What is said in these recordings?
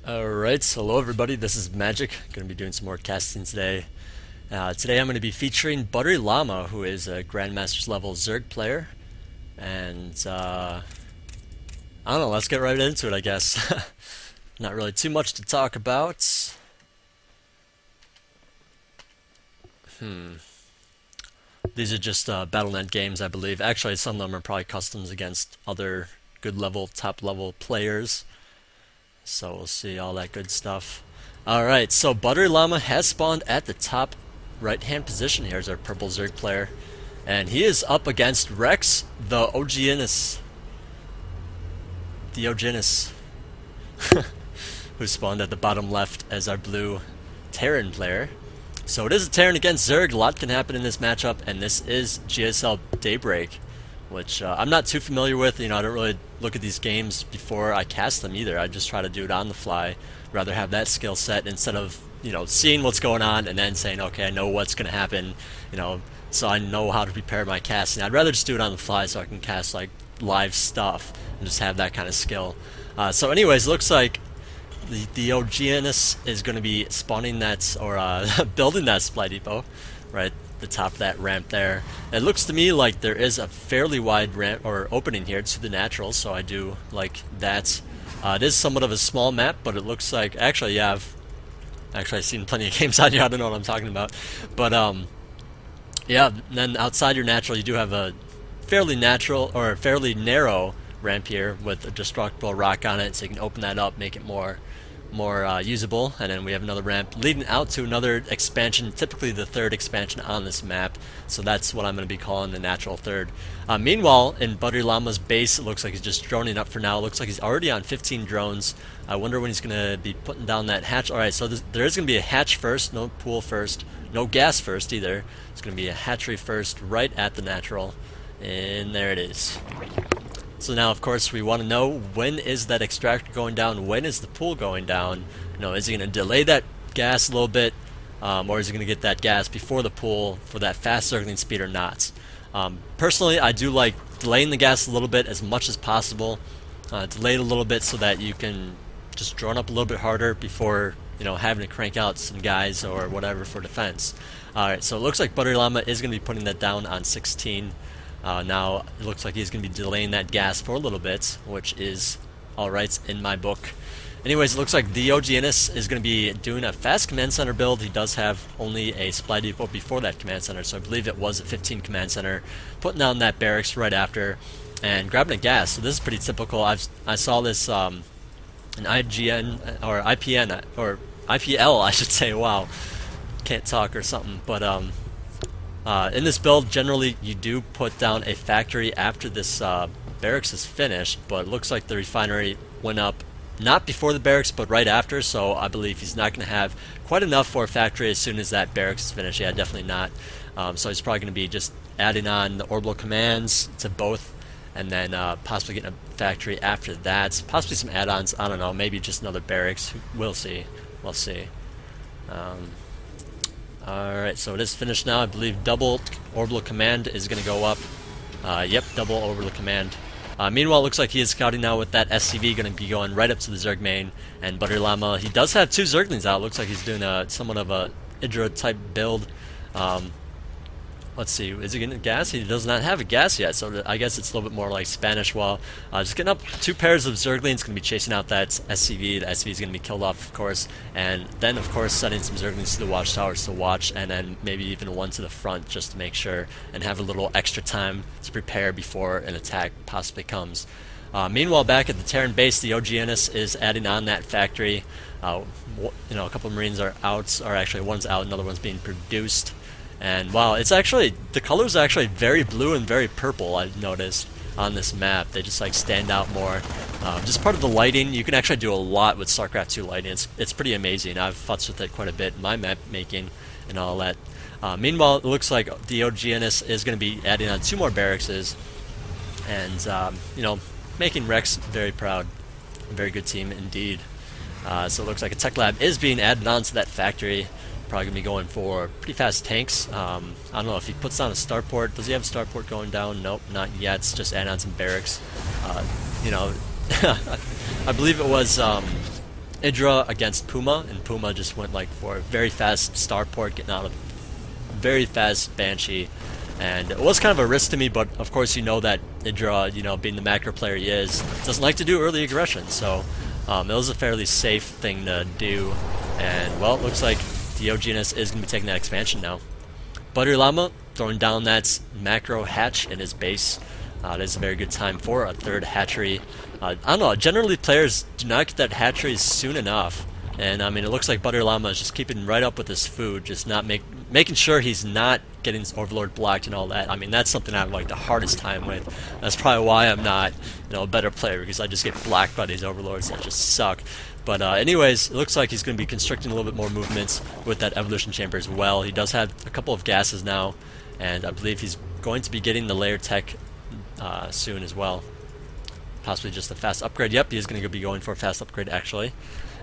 Alright, so hello everybody, this is Magic. Going to be doing some more casting today. Today I'm going to be featuring ButteryLlama, who is a Grandmaster's level Zerg player. And, I don't know, let's get right into it, I guess. Not really too much to talk about. These are just Battle.net games, I believe. Actually, some of them are probably customs against other good level, top level players. So we'll see all that good stuff. Alright, so ButteryLlama has spawned at the top right-hand position here as our purple Zerg player. And he is up against Rex, the Ogienus. The Ogienus. Who spawned at the bottom left as our blue Terran player. So it is a Terran against Zerg. A lot can happen in this matchup, and this is GSL Daybreak, which I'm not too familiar with. You know, I don't really look at these games before I cast them either. I just try to do it on the fly. Rather have that skill set instead of, you know, seeing what's going on and then saying, okay, I know what's going to happen, you know, so I know how to prepare my casting. I'd rather just do it on the fly so I can cast, like, live stuff and just have that kind of skill. So anyways, looks like the Diogenes is going to be spawning that, or building that supply depot, right? The top of that ramp there. It looks to me like there is a fairly wide ramp or opening here to the natural, so I do like that. It is somewhat of a small map, but it looks like actually, yeah, I've seen plenty of games on here. I don't know what I'm talking about, but yeah. And then outside your natural, you do have a fairly natural or fairly narrow ramp here with a destructible rock on it, so you can open that up, make it more usable. And then we have another ramp leading out to another expansion, typically the third expansion on this map, so that's what I'm going to be calling the natural third. Meanwhile, in ButteryLlama's base, it looks like he's just droning up for now. It looks like he's already on 15 drones. I wonder when he's going to be putting down that hatch. Alright, so there is going to be a hatch first, no pool first, no gas first either. It's going to be a hatchery first right at the natural, and there it is. So now, of course, we want to know, when is that extractor going down? When is the pool going down? You know, is he going to delay that gas a little bit, or is he going to get that gas before the pool for that fast circling speed or not? Personally, I do like delaying the gas a little bit as much as possible. Delay it a little bit so that you can just drone up a little bit harder before, you know, having to crank out some guys or whatever for defense. Alright, so it looks like ButteryLlama is going to be putting that down on 16. Now it looks like he's going to be delaying that gas for a little bit, which is alright in my book. Anyways, it looks like Diogenes is going to be doing a fast command center build. He does have only a supply depot before that command center, so I believe it was a 15 command center. Putting down that barracks right after and grabbing a gas. So this is pretty typical. I saw this in IGN or IPN or IPL, I should say. Wow, can't talk or something, but in this build, generally you do put down a factory after this barracks is finished, but it looks like the refinery went up not before the barracks, but right after, so I believe he's not going to have quite enough for a factory as soon as that barracks is finished. Yeah, definitely not. So he's probably going to be just adding on the orbital commands to both, and then possibly getting a factory after that. Possibly some add-ons, I don't know, maybe just another barracks. We'll see. We'll see. Alright, so it is finished now. I believe double orbital command is going to go up. Yep, double orbital command. Meanwhile, it looks like he is scouting now with that SCV going to be going right up to the Zerg main. And ButteryLlama, he does have two Zerglings out. Looks like he's doing somewhat of a Hydra type build. Let's see, is he getting gas? He does not have a gas yet, so I guess it's a little bit more like Spanish Wall. Just getting up two pairs of Zerglings, going to be chasing out that SCV. The SCV is going to be killed off, of course, and then, of course, sending some Zerglings to the watchtowers to watch, and then maybe even one to the front just to make sure, and have a little extra time to prepare before an attack possibly comes. Meanwhile, back at the Terran base, the Ogienus is adding on that factory. You know, a couple of Marines are out, or actually one's out, another one's being produced. And wow, it's actually, the colors are actually very blue and very purple, I've noticed, on this map. They just like stand out more. Just part of the lighting. You can actually do a lot with StarCraft 2 lighting. It's pretty amazing. I've futzed with it quite a bit in my map making and all that. Meanwhile, it looks like Diogenes is going to be adding on two more barracks, and you know, making Rex very proud. A very good team indeed. So it looks like a tech lab is being added on to that factory. Probably going to be going for pretty fast tanks. I don't know if he puts down a starport. Does he have a starport going down? Nope, not yet. It's just add on some barracks. You know, I believe it was Idra against Puma, and Puma just went like for a very fast starport, getting out of very fast Banshee. And it was kind of a risk to me, but of course you know that Idra, being the macro player he is, doesn't like to do early aggression, so it was a fairly safe thing to do. And, well, it looks like Diogenes is going to be taking that expansion now. ButteryLlama throwing down that macro hatch in his base. It is a very good time for a third hatchery. I don't know, generally players do not get that hatchery soon enough. And I mean, it looks like ButteryLlama is just keeping right up with his food, just not making sure he's not getting his Overlord blocked and all that. I mean, that's something I have like the hardest time with. That's probably why I'm not, a better player, because I just get blocked by these Overlords that just suck. But anyways, it looks like he's going to be constricting a little bit more movements with that Evolution Chamber as well. He does have a couple of gases now, and I believe he's going to be getting the layer tech soon as well. Possibly just a fast upgrade. Yep, he's going to be going for a fast upgrade actually.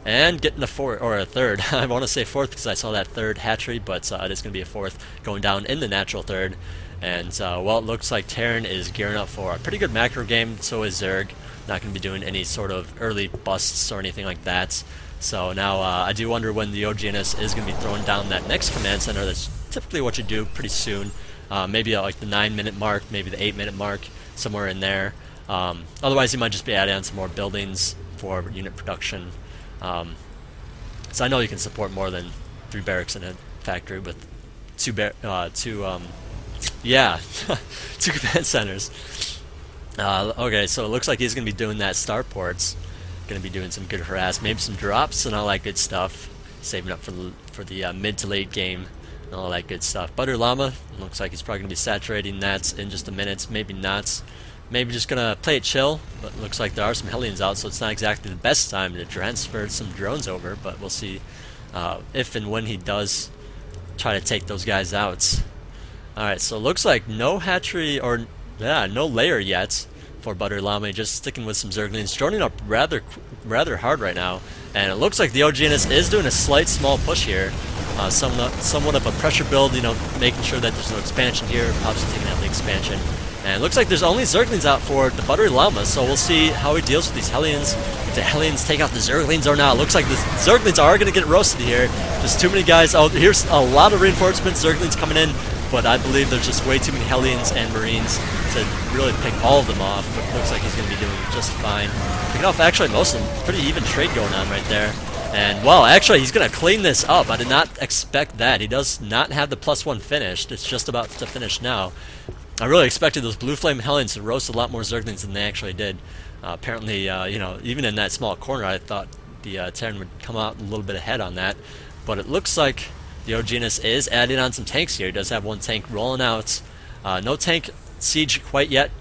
And getting a fourth, or a third. I want to say fourth because I saw that third hatchery, but it is going to be a fourth going down in the natural third. And, well, it looks like Terran is gearing up for a pretty good macro game, so is Zerg. Not going to be doing any sort of early busts or anything like that. So now I do wonder when the Diogenes is going to be throwing down that next command center. That's typically what you do pretty soon. Maybe at like the 9-minute mark, maybe the 8-minute mark, somewhere in there. Otherwise, you might just be adding on some more buildings for unit production. So I know you can support more than 3 barracks in a factory with 2 command centers. Okay, so it looks like he's going to be doing that starports. Going to be doing some good harass, maybe some drops and all that good stuff. Saving up for the mid to late game and all that good stuff. ButteryLlama looks like he's probably going to be saturating that in just a minute. Maybe not. Maybe just gonna play it chill, but looks like there are some Hellions out, so it's not exactly the best time to transfer some drones over, but we'll see if and when he does try to take those guys out. Alright, so it looks like no hatchery, or no layer yet for ButteryLlama, just sticking with some Zerglings, droning up rather hard right now, and it looks like the Diogenes is doing a slight small push here. Somewhat of a pressure build, making sure that there's no expansion here, obviously taking out the expansion. And it looks like there's only Zerglings out for the ButteryLlama, so we'll see how he deals with these Hellions. If the Hellions take out the Zerglings or not. Looks like the Zerglings are going to get roasted here. Just too many guys. Oh, here's a lot of reinforcements, Zerglings coming in, but I believe there's just way too many Hellions and Marines to really pick all of them off. But it looks like he's going to be doing just fine. Picking off actually most of them. Pretty even trade going on right there. And, well, actually, he's going to clean this up. I did not expect that. He does not have the +1 finished. It's just about to finish now. I really expected those Blue Flame Hellions to roast a lot more Zerglings than they actually did. Apparently, even in that small corner, I thought the Terran would come out a little bit ahead on that. But it looks like Diogenes is adding on some tanks here. He does have one tank rolling out. No tank siege quite yet.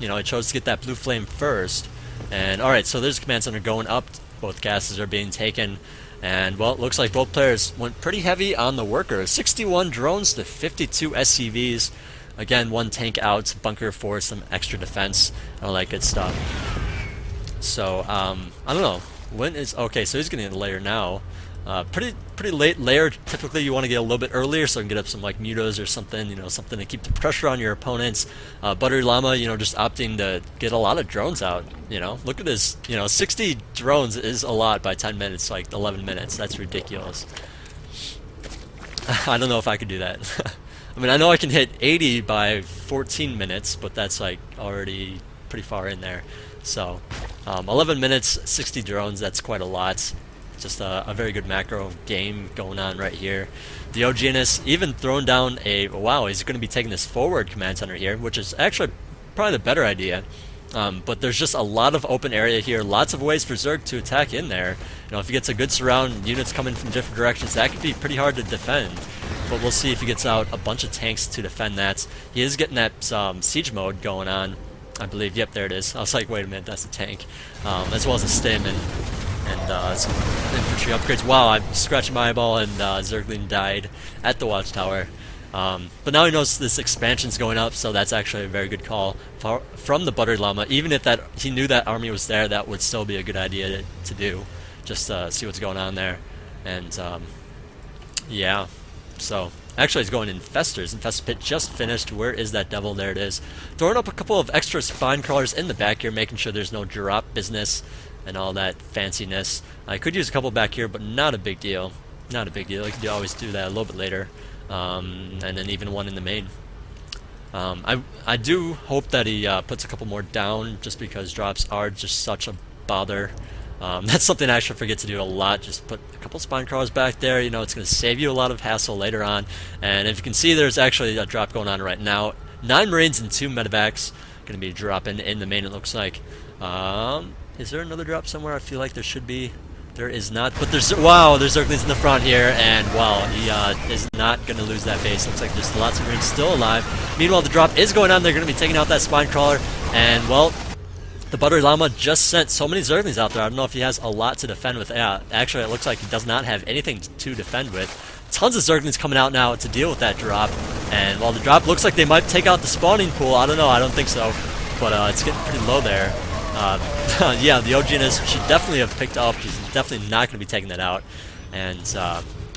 He chose to get that Blue Flame first. And, alright, so there's a command center going up. Both gases are being taken. And, well, it looks like both players went pretty heavy on the workers. 61 drones to 52 SCVs. Again, one tank out, bunker for some extra defense, and all that good stuff. So, I don't know. When is... Okay, so he's getting a layer now. Pretty late layer. Typically, you want to get a little bit earlier so you can get up some, like, mutas or something, something to keep the pressure on your opponents. ButteryLlama, just opting to get a lot of drones out, Look at this, 60 drones is a lot by 10 minutes, like 11 minutes. That's ridiculous. I don't know if I could do that. I mean, I know I can hit 80 by 14 minutes, but that's like already pretty far in there. So, 11 minutes, 60 drones, that's quite a lot. Just a very good macro game going on right here. Diogenes even thrown down a... Wow, he's going to be taking this forward command center here, which is actually probably the better idea. But there's just a lot of open area here, lots of ways for Zerg to attack in there. If he gets a good surround, units coming from different directions, that could be pretty hard to defend. But we'll see if he gets out a bunch of tanks to defend that. He is getting that siege mode going on, I believe. Yep, there it is. I was like, wait a minute, that's a tank. As well as a stim and some infantry upgrades. Wow, I'm scratching my eyeball and Zergling died at the watchtower. But now he knows this expansion's going up, so that's actually a very good call from the ButteryLlama. Even if he knew that army was there, that would still be a good idea to do. Just see what's going on there. And, yeah. So, actually he's going Infestors. Infestor Pit just finished. Where is that devil? There it is. Throwing up a couple of extra spine crawlers in the back here, making sure there's no drop business. and all that fanciness. I could use a couple back here, but not a big deal. Not a big deal. I could always do that a little bit later, and then even one in the main. I do hope that he puts a couple more down, just because drops are just such a bother. That's something I actually forget to do a lot. Just put a couple spawn crawlers back there. You know, it's going to save you a lot of hassle later on. And if you can see, there's actually a drop going on right now. 9 Marines and 2 medevacs going to be dropping in the main, it looks like. Is there another drop somewhere? I feel like there should be. There is not, but there's, wow, there's Zerglings in the front here, and wow, he is not going to lose that base. Looks like there's lots of Marines still alive. Meanwhile, the drop is going on. They're going to be taking out that spine crawler, and well, the ButteryLlama just sent so many Zerglings out there. I don't know if he has a lot to defend with. Actually, it looks like he does not have anything to defend with. Tons of Zerglings coming out now to deal with that drop, and while the drop looks like they might take out the spawning pool, I don't know, I don't think so, but it's getting pretty low there. Yeah, the OGNS should definitely have picked up. He's definitely not going to be taking that out. And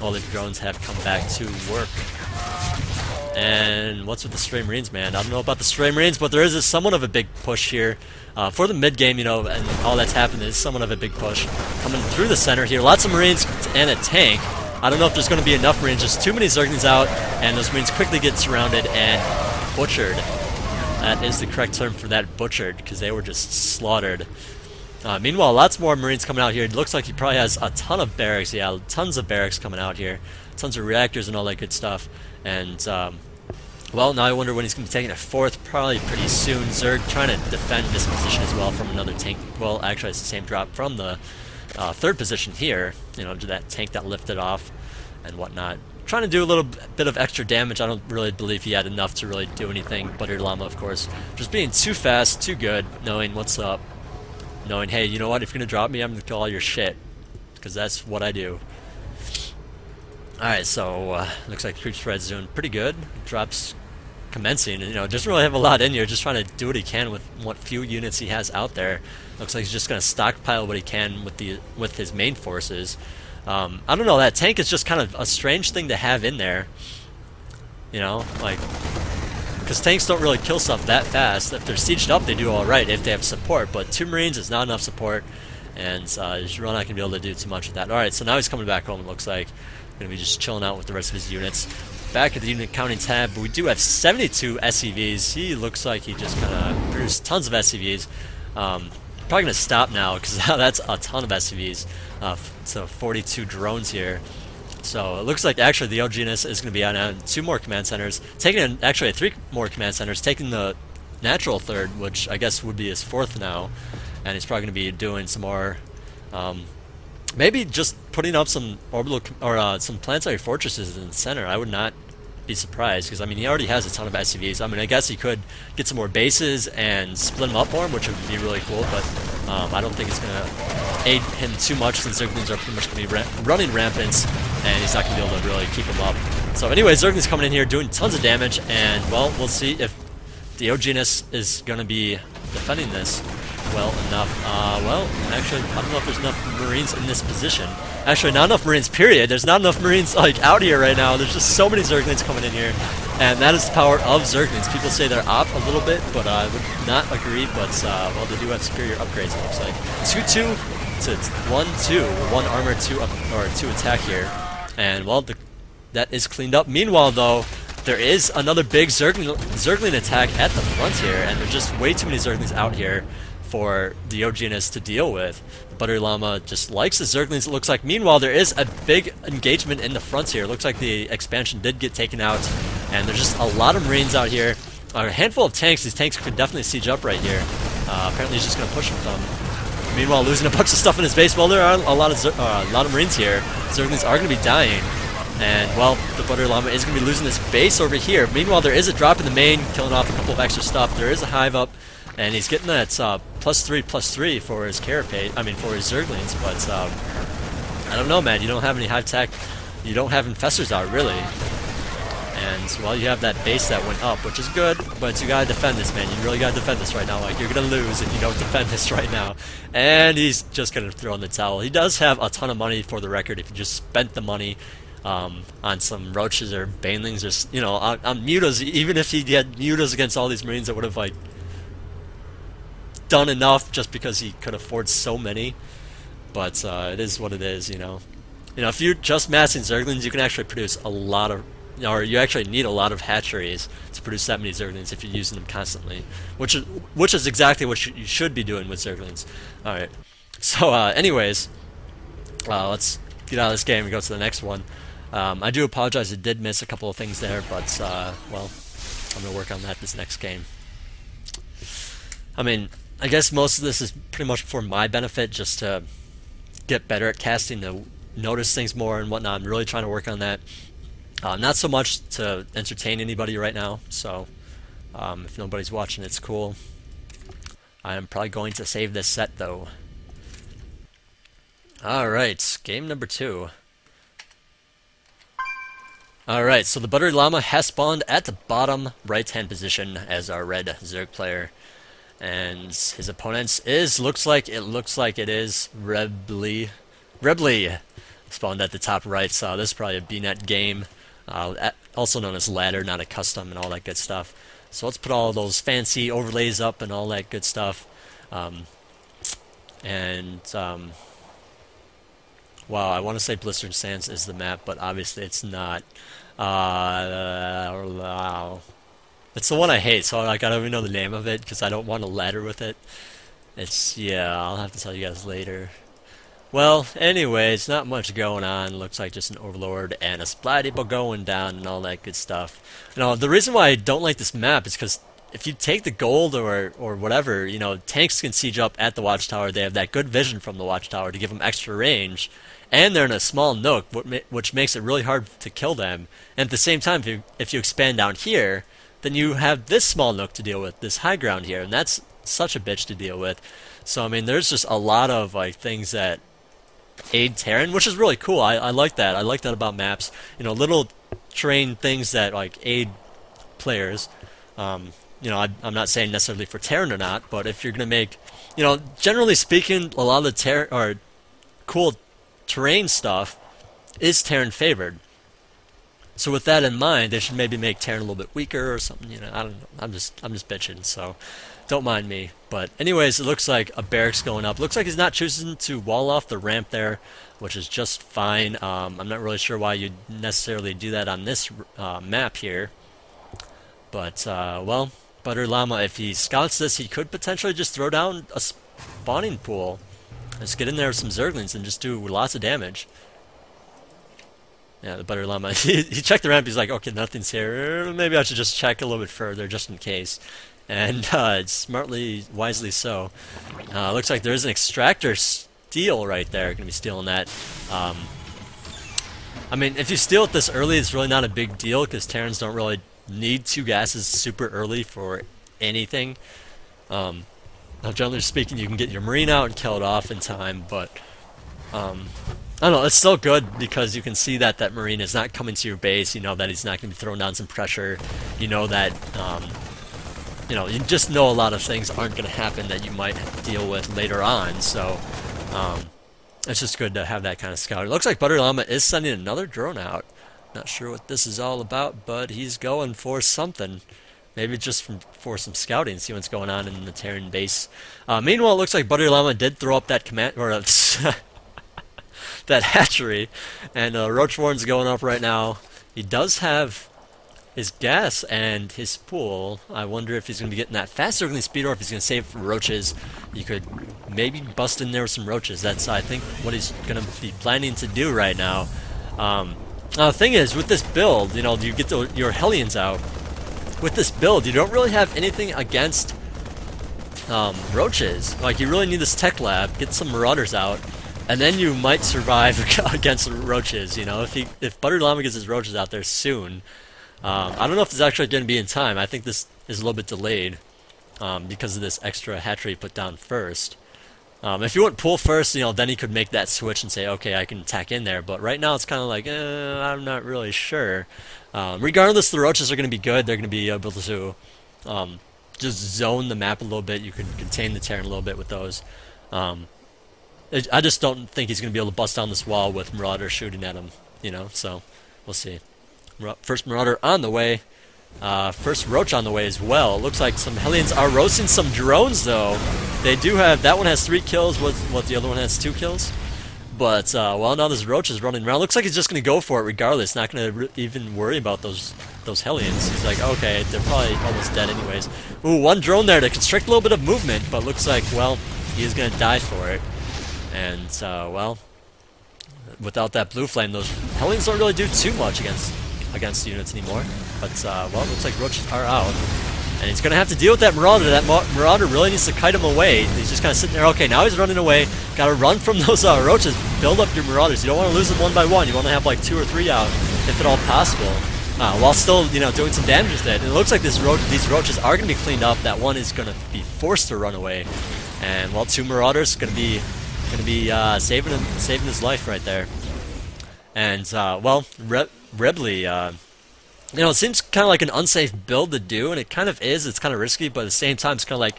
all the drones have come back to work. And what's with the Stray Marines, man? I don't know about the Stray Marines, but there is somewhat of a big push here. For the mid-game, you know, and all that's happened is somewhat of a big push. Coming through the center here. Lots of Marines and a tank. I don't know if there's going to be enough Marines. Just too many Zerglings out, and those Marines quickly get surrounded and butchered. That is the correct term for that, butchered, because they were just slaughtered. Meanwhile, lots more Marines coming out here. It looks like he probably has a ton of barracks. Yeah, tons of barracks coming out here. Tons of reactors and all that good stuff. And, well, now I wonder when he's going to be taking a 4th, probably pretty soon. Zerg trying to defend this position as well from another tank. Well, actually, it's the same drop from the 3rd position here. You know, to that tank that lifted off and whatnot. Trying to do a little bit of extra damage. I don't really believe he had enough to really do anything. ButteryLlama, of course, just being too fast, too good, knowing what's up. Knowing, hey, you know what, if you're going to drop me, I'm going to kill all your shit. Because that's what I do. Alright, so, looks like creep spread's doing pretty good. Drops commencing, and, you know, doesn't really have a lot in here, just trying to do what he can with what few units he has out there. Looks like he's just going to stockpile what he can with his main forces. I don't know, that tank is just kind of a strange thing to have in there. You know, like, because tanks don't really kill stuff that fast. If they're sieged up, they do alright if they have support, but 2 Marines is not enough support, and he's really not going to be able to do too much with that. Alright, so now he's coming back home, it looks like. Going to be just chilling out with the rest of his units. Back at the unit counting tab, but we do have 72 SCVs. He looks like he just kind of produced tons of SCVs. Probably going to stop now, because that's a ton of SCVs. So 42 drones here. So it looks like actually the OGNS is going to be on 2 more command centers, taking actually 3 more command centers, taking the natural 3rd, which I guess would be his 4th now, and he's probably going to be doing some more, maybe just putting up some orbital or some planetary fortresses in the center. I would not be surprised, because I mean he already has a ton of SCVs. I mean, I guess he could get some more bases and split them up more, which would be really cool, but I don't think it's going to aid him too much, since Zerglings are pretty much going to be running rampant, and he's not going to be able to really keep them up. So anyway, Zerglings coming in here doing tons of damage, and well, we'll see if the OGNS is going to be defending this well enough. Well, actually, I don't know if there's enough Marines in this position. Actually, not enough Marines, period. There's not enough Marines, like, out here right now. There's just so many Zerglings coming in here, and that is the power of Zerglings. People say they're op a little bit, but I would not agree, but, well, they do have superior upgrades, it looks like. 2-2 to 1-2. 1 armor, 2 up, or 2 attack here, and, well, that is cleaned up. Meanwhile, though, there is another big Zergling attack at the front here, and there's just way too many Zerglings out here for the OGNS to deal with. The ButteryLlama just likes the Zerglings, it looks like. Meanwhile, there is a big engagement in the front here. It looks like the expansion did get taken out, and there's just a lot of Marines out here. A handful of tanks. These tanks could definitely siege up right here. Apparently he's just going to push with them. Meanwhile, losing a bunch of stuff in his base. Well, there are a lot of Marines here. Zerglings are going to be dying. And, well, the ButteryLlama is going to be losing this base over here. Meanwhile, there is a drop in the main, killing off a couple of extra stuff. There is a hive up, and he's getting that +3/+3 for his carapace. I mean, for his Zerglings. But I don't know, man. You don't have any hive tech. You don't have infestors out, really. And, well, you have that base that went up, which is good, but you gotta defend this, man. You really gotta defend this right now. Like, you're gonna lose if you don't defend this right now. And he's just gonna throw in the towel. He does have a ton of money, for the record, if he just spent the money on some roaches or banelings, or, you know, on mutas. Even if he had mutas against all these Marines, that would have, like, done enough just because he could afford so many. But it is what it is, you know. You know, if you're just massing Zerglings, you can actually produce a lot of, or you actually need a lot of hatcheries to produce that many Zerglings if you're using them constantly, which is exactly what you should be doing with Zerglings. All right. So, anyways, let's get out of this game and go to the next one. I do apologize; I did miss a couple of things there, but well, I'm gonna work on that this next game. I mean, I guess most of this is pretty much for my benefit, just to get better at casting, to notice things more and whatnot. I'm really trying to work on that. Not so much to entertain anybody right now, so if nobody's watching, it's cool. I am probably going to save this set, though. Alright, game number 2. Alright, so the ButteryLlama has spawned at the bottom right-hand position as our red Zerg player. And his opponent's looks like it is Rebly spawned at the top right, so this is probably a BNet game, also known as ladder, not a custom, and all that good stuff. So let's put all those fancy overlays up and all that good stuff. Wow, I want to say Blistered Sands is the map, but obviously it's not. It's the one I hate, so like, I don't even know the name of it because I don't want to ladder with it. Yeah, I'll have to tell you guys later. Well, anyways, not much going on. Looks like just an Overlord and a Splatty going down and all that good stuff. You know, the reason why I don't like this map is because if you take the gold or whatever, you know, tanks can siege up at the watchtower. They have that good vision from the watchtower to give them extra range, and they're in a small nook, which makes it really hard to kill them. And at the same time, if you expand down here, then you have this small nook to deal with, this high ground here, and that's such a bitch to deal with. So I mean, there's just a lot of like things that aid Terran, which is really cool. I like that. I like that about maps. You know, little terrain things that like aid players. You know, I'm not saying necessarily for Terran or not, but if you're gonna make, you know, generally speaking, a lot of the Terran or cool terrain stuff is Terran favored. So with that in mind, they should maybe make Terran a little bit weaker or something. You know, I don't know. I'm just bitching, so don't mind me. But anyways, it looks like a barracks going up. Looks like he's not choosing to wall off the ramp there, which is just fine. I'm not really sure why you'd necessarily do that on this map here. But well, ButteryLlama, if he scouts this, he could potentially just throw down a spawning pool. Just get in there with some Zerglings and just do lots of damage. Yeah, the ButteryLlama, he checked the ramp, he's like, okay, nothing's here. Maybe I should just check a little bit further just in case. And wisely so. Looks like there's an extractor steal right there. Gonna be stealing that. I mean, if you steal it this early, it's really not a big deal because Terrans don't really need 2 gases super early for anything. Now, generally speaking, you can get your Marine out and kill it off in time, but I don't know, it's still good because you can see that that Marine is not coming to your base. You know that he's not going to be throwing down some pressure. You know that, you know, you just know a lot of things aren't going to happen that you might deal with later on. So, it's just good to have that kind of scout. It looks like ButteryLlama is sending another drone out. Not sure what this is all about, but he's going for something. Maybe just for some scouting, see what's going on in the Terran base. Meanwhile, it looks like ButteryLlama did throw up that command, or that hatchery, and Roach Warren's going up right now. He does have his gas and his pool. I wonder if he's going to be getting that faster than speed, or if he's going to save for roaches. You could maybe bust in there with some roaches. That's, I think, what he's going to be planning to do right now. Now the thing is, with this build, you know, you get your Hellions out. With this build, you don't really have anything against roaches. Like, you really need this tech lab, get some Marauders out, and then you might survive against roaches. You know, if ButteryLlama gets his roaches out there soon, I don't know if it's actually going to be in time. I think this is a little bit delayed because of this extra hatchery put down first. If you went pool first, you know, then he could make that switch and say, okay, I can tack in there. But right now it's kind of like, I'm not really sure. Regardless, the roaches are going to be good. They're going to be able to just zone the map a little bit. You can contain the Terran a little bit with those. I just don't think he's going to be able to bust down this wall with Marauder shooting at him, you know, so we'll see. First Marauder on the way. First Roach on the way as well. Looks like some Hellions are roasting some drones though. They do have, that one has 3 kills, what the other one has 2 kills. But, well, now this Roach is running around. Looks like he's just going to go for it regardless, not going to even worry about those Hellions. He's like, okay, they're probably almost dead anyways. Ooh, one drone there to constrict a little bit of movement, but looks like, well, he is going to die for it. And, well, without that blue flame, those Hellions don't really do too much against units anymore. But, well, it looks like Roaches are out. And he's going to have to deal with that Marauder. That Marauder really needs to kite him away. He's just kind of sitting there. Okay, now he's running away. Got to run from those Roaches. Build up your Marauders. You don't want to lose them one by one. You want to have like 2 or 3 out, if at all possible, while still, you know, doing some damage with it. And it looks like these Roaches are going to be cleaned up. That one is going to be forced to run away. And, well, 2 Marauders going to be saving his life right there. And, well, Rebly, you know, it seems kind of like an unsafe build to do, and it kind of is. It's kind of risky, but at the same time, it's kind of like,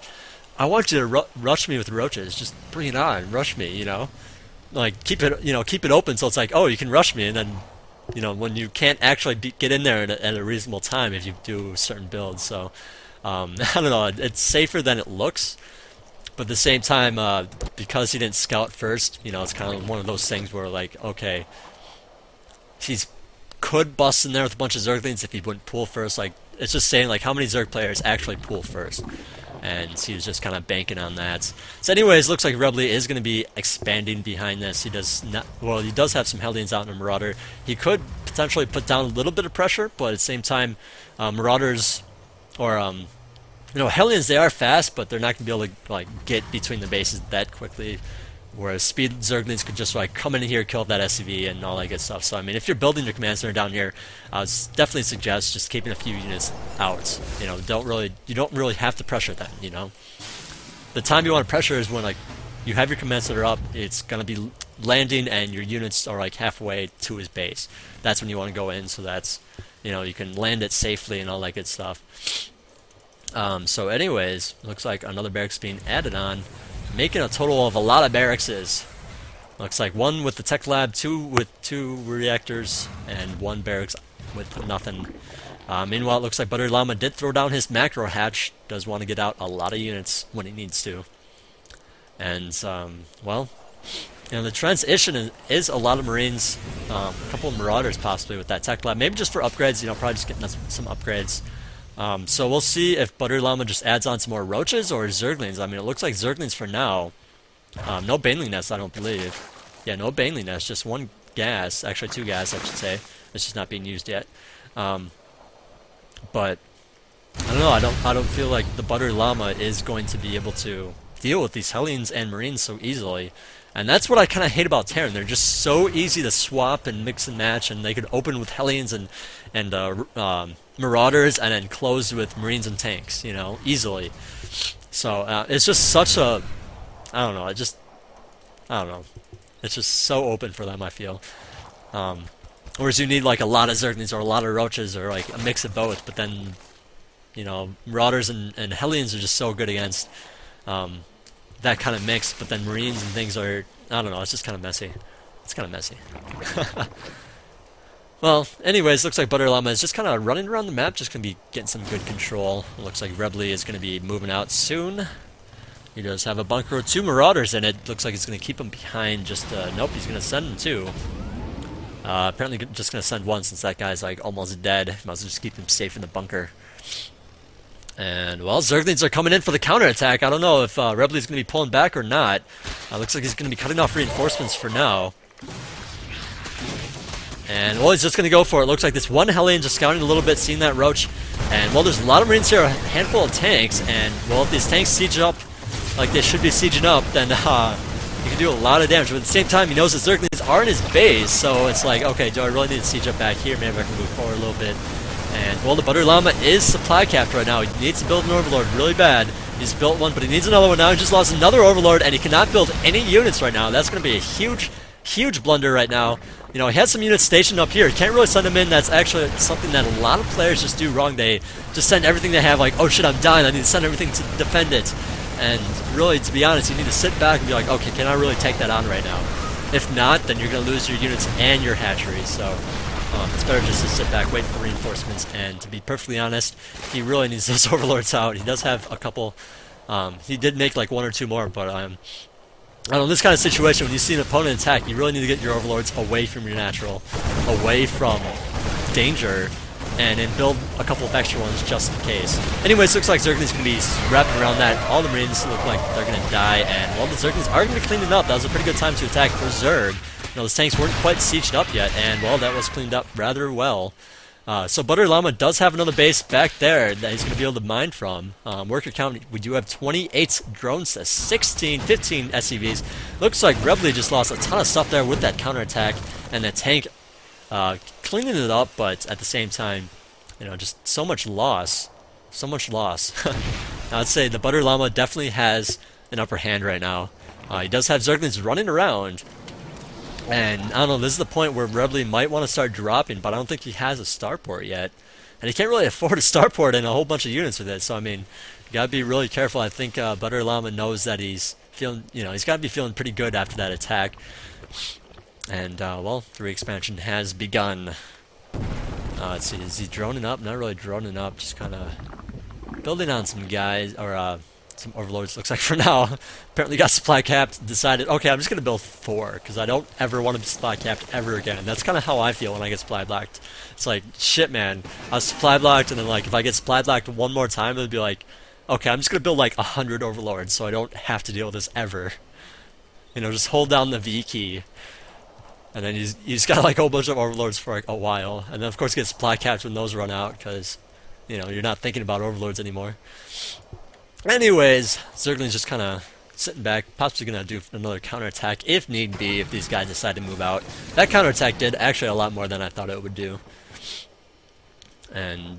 I want you to rush me with Roaches. Just bring it on, rush me, you know? Like, keep it open so it's like, oh, you can rush me, and then, you know, when you can't actually get in there at a reasonable time if you do certain builds. So, I don't know, it's safer than it looks, but at the same time, because he didn't scout first, you know, it's kind of one of those things where, like, okay, he's could bust in there with a bunch of Zerglings if he wouldn't pool first. Like, it's just saying, like, how many Zerg players actually pool first? And he was just kind of banking on that. So anyways, looks like Rebly is going to be expanding behind this. He does not, well, he does have some Hellions out in a Marauder. He could potentially put down a little bit of pressure, but at the same time, Marauders, or, you know, Hellions, they are fast, but they're not going to be able to, like, get between the bases that quickly. Whereas speed Zerglings could just like come in here, kill that SCV, and all that good stuff. So I mean, if you're building your command center down here, I would definitely suggest just keeping a few units out. You know, you don't really have to pressure them. You know, the time you want to pressure is when like you have your command center up, it's gonna be landing, and your units are like halfway to his base. That's when you want to go in, so that's, you know, you can land it safely and all that good stuff. So anyways, looks like another barracks being added on, making a total of a lot of barracks. Looks like 1 with the tech lab, 2 with 2 reactors, and 1 barracks with nothing. Meanwhile, it looks like ButteryLlama did throw down his macro hatch. Does want to get out a lot of units when he needs to. And, well, you know, the transition is a lot of Marines, a couple of Marauders possibly with that tech lab. Maybe just for upgrades, you know, probably just getting some upgrades. So we'll see if ButteryLlama just adds on some more Roaches or Zerglings. I mean, it looks like Zerglings for now. No Baneling Nest, I don't believe. Yeah, no Baneling Nest, just 1 gas. Actually, 2 gas, I should say. It's just not being used yet. But I don't know. I don't feel like the ButteryLlama is going to be able to deal with these Hellions and Marines so easily. And that's what I kind of hate about Terran. They're just so easy to swap and mix and match, and they could open with Hellions and Marauders, and then close with Marines and tanks, you know, easily. So it's just such a, I don't know. It's just so open for them, I feel. Whereas you need like a lot of Zerglings or a lot of Roaches or like a mix of both. But then, you know, Marauders and Hellions are just so good against that kind of mix, but then Marines and things are, I don't know, it's just kind of messy. It's kind of messy. Well, anyways, looks like ButteryLlama is just kind of running around the map, just going to be getting some good control. It looks like Rebly is going to be moving out soon. He does have a bunker with 2 Marauders in it. Looks like he's going to keep him behind, just, nope, he's going to send them 2. Apparently just going to send 1 since that guy's like almost dead. Might as well just keep him safe in the bunker. And, well, Zerglings are coming in for the counterattack. I don't know if Rebly's going to be pulling back or not. Looks like he's going to be cutting off reinforcements for now. And, well, he's just going to go for it. Looks like this 1 Hellion just scouting a little bit, seeing that Roach. And, well, there's a lot of Marines here, a handful of tanks. And, well, if these tanks siege up like they should be sieging up, then you can do a lot of damage. But at the same time, he knows that Zerglings are in his base. So it's like, okay, do I really need to siege up back here? Maybe I can move forward a little bit. And, well, the ButteryLlama is supply capped right now. He needs to build an Overlord really bad. He's built one, but he needs another one now. He just lost another Overlord, and he cannot build any units right now. That's going to be a huge, huge blunder right now. You know, he has some units stationed up here. He can't really send them in. That's actually something that a lot of players just do wrong. They just send everything they have, like, oh shit, I'm dying. I need to send everything to defend it. And really, to be honest, you need to sit back and be like, okay, can I really take that on right now? If not, then you're going to lose your units and your hatcheries. So, It's better just to sit back, wait for reinforcements, and to be perfectly honest, he really needs those overlords out. He does have a couple. He did make like one or two more, but I don't know, in this kind of situation, when you see an opponent attack, you really need to get your overlords away from your natural, away from danger, and then build a couple of extra ones just in case. Anyways, looks like Zergling's going to be wrapping around that. All the Marines look like they're going to die, and while the Zerglings are going to be cleaning up, that was a pretty good time to attack for Zerg. You know, those tanks weren't quite sieged up yet, and well, that was cleaned up rather well. So ButteryLlama does have another base back there that he's going to be able to mine from. Worker count, we do have 28 drones, 15 SCVs. Looks like Rebly just lost a ton of stuff there with that counterattack, and the tank cleaning it up, but at the same time, you know, just so much loss. So much loss. I'd say the ButteryLlama definitely has an upper hand right now. He does have Zerglings running around, and I don't know, this is the point where Rebly might want to start dropping, but I don't think he has a starport yet. And he can't really afford a starport and a whole bunch of units with it, so I mean, you gotta be really careful. I think ButteryLlama knows that he's feeling, you know, he's gotta be feeling pretty good after that attack. And, well, the re-expansion has begun. Let's see, is he droning up? Not really droning up, just kind of building on some guys, or some overlords, looks like for now. Apparently got supply capped, decided, okay, I'm just going to build 4, because I don't ever want to be supply capped ever again. And that's kind of how I feel when I get supply blocked. It's like, shit, man, I was supply blocked, and then, like, if I get supply blocked one more time, it would be like, okay, I'm just going to build, like, 100 overlords, so I don't have to deal with this ever. You know, just hold down the V key. And then he's got like a whole bunch of overlords for like a while, and then of course he gets supply caps when those run out, because you know you're not thinking about overlords anymore. Anyways, Zergling's just kind of sitting back, possibly gonna do another counterattack if need be, if these guys decide to move out. That counterattack did actually a lot more than I thought it would do. And